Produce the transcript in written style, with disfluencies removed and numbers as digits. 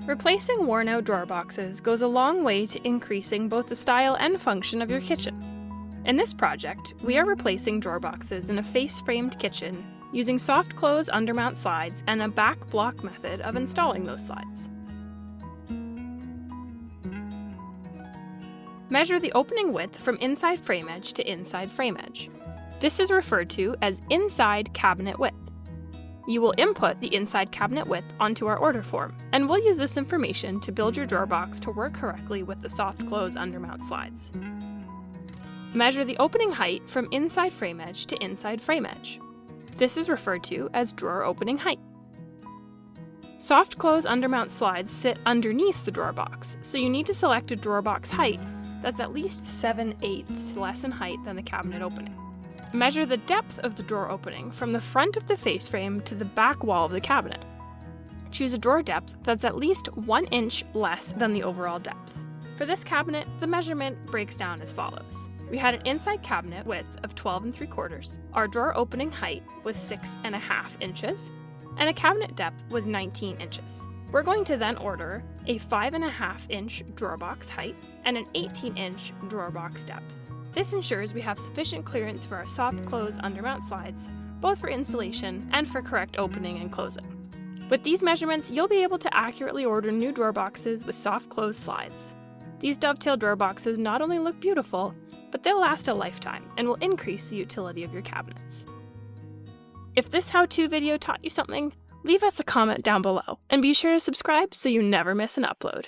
Replacing worn-out drawer boxes goes a long way to increasing both the style and function of your kitchen. In this project, we are replacing drawer boxes in a face-framed kitchen using soft close undermount slides and a back block method of installing those slides. Measure the opening width from inside frame edge to inside frame edge. This is referred to as inside cabinet width. You will input the inside cabinet width onto our order form, and we'll use this information to build your drawer box to work correctly with the soft close undermount slides. Measure the opening height from inside frame edge to inside frame edge. This is referred to as drawer opening height. Soft close undermount slides sit underneath the drawer box, so you need to select a drawer box height that's at least 7/8 less in height than the cabinet opening. Measure the depth of the drawer opening from the front of the face frame to the back wall of the cabinet. Choose a drawer depth that's at least 1 inch less than the overall depth. For this cabinet, the measurement breaks down as follows. We had an inside cabinet width of 12 3/4, our drawer opening height was 6.5 inches, and a cabinet depth was 19 inches. We're going to then order a 5.5 inch drawer box height and an 18 inch drawer box depth. This ensures we have sufficient clearance for our soft close undermount slides, both for installation and for correct opening and closing. With these measurements, you'll be able to accurately order new drawer boxes with soft close slides. These dovetail drawer boxes not only look beautiful, but they'll last a lifetime and will increase the utility of your cabinets. If this how-to video taught you something, leave us a comment down below, and be sure to subscribe so you never miss an upload.